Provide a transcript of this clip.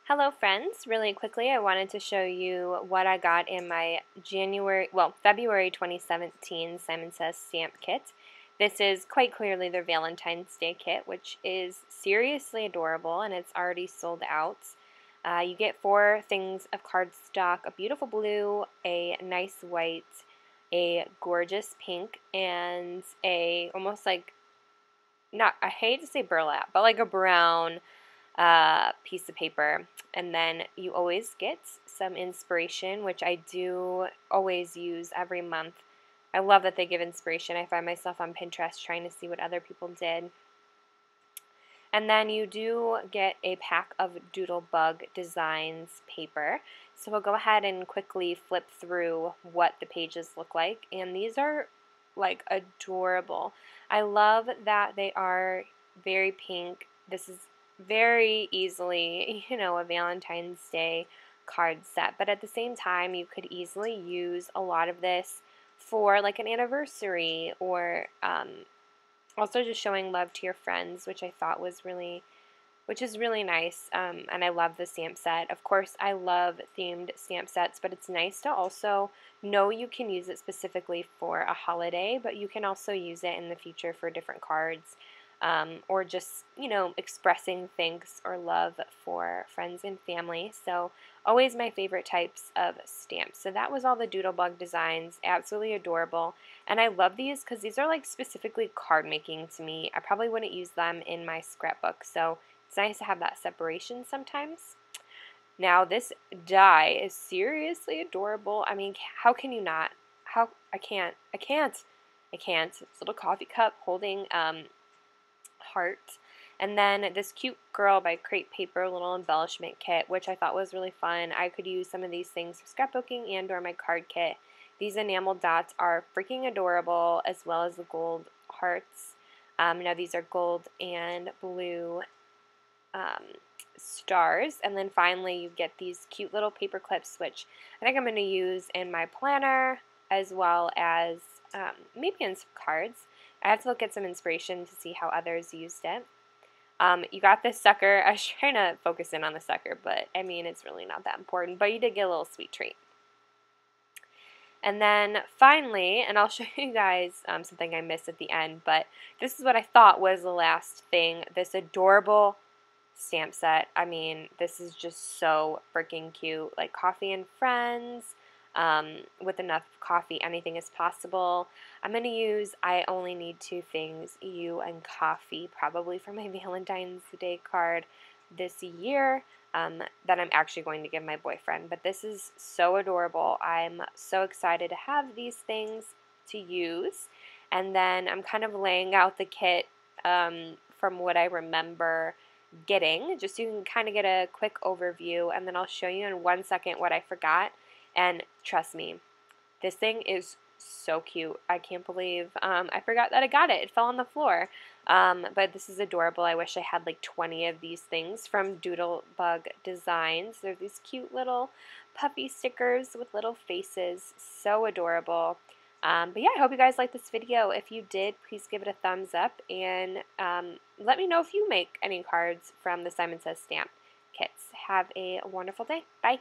Hello friends, really quickly I wanted to show you what I got in my February 2017 Simon Says stamp kit. This is quite clearly their Valentine's Day kit, which is seriously adorable and it's already sold out. You get 4 things of cardstock, a beautiful blue, a nice white, a gorgeous pink, and a almost like, not, I hate to say burlap, but like a brown piece of paper. And then you always get some inspiration, which I do always use every month. I love that they give inspiration. I find myself on Pinterest trying to see what other people did. And then you do get a pack of Doodlebug Designs paper. So we'll go ahead and quickly flip through what the pages look like. And these are like adorable. I love that they are very pink. This is very easily, a Valentine's Day card set. But at the same time, you could easily use a lot of this for like an anniversary or also just showing love to your friends, which I thought was which is really nice. And I love the stamp set. Of course, I love themed stamp sets, but it's nice to also know you can use it specifically for a holiday, but you can also use it in the future for different cards. Or just, expressing thanks or love for friends and family. So always my favorite types of stamps. So that was all the Doodlebug designs, absolutely adorable. And I love these because these are like specifically card making to me. I probably wouldn't use them in my scrapbook, so it's nice to have that separation sometimes. Now this die is seriously adorable. I mean, how can you not? I can't. This little coffee cup holding heart. And then this cute girl by Crate Paper little embellishment kit, which I thought was really fun. I could use some of these things for scrapbooking and or my card kit. These enamel dots are freaking adorable, as well as the gold hearts. Now these are gold and blue stars. And then finally you get these cute little paper clips, which I think I'm going to use in my planner as well as maybe in some cards. I have to look at some inspiration to see how others used it. You got this sucker. I was trying to focus in on the sucker, but I mean, it's really not that important. But you did get a little sweet treat. And then finally, and I'll show you guys something I missed at the end, but this is what I thought was the last thing, this adorable stamp set. I mean, this is just so freaking cute. Like coffee and friends, with enough coffee, anything is possible. I'm going to use I Only Need 2 Things, You and Coffee, probably for my Valentine's Day card this year. That I'm actually going to give my boyfriend. But this is so adorable. I'm so excited to have these things to use. And then I'm kind of laying out the kit from what I remember getting, just so you can kind of get a quick overview. And then I'll show you in 1 second what I forgot. And trust me, this thing is so cute. I can't believe I forgot that I got it. It fell on the floor. But this is adorable. I wish I had like 20 of these things from Doodlebug Designs. They're these cute little puppy stickers with little faces. So adorable. But yeah, I hope you guys liked this video. If you did, please give it a thumbs up and let me know if you make any cards from the Simon Says stamp kits. Have a wonderful day. Bye.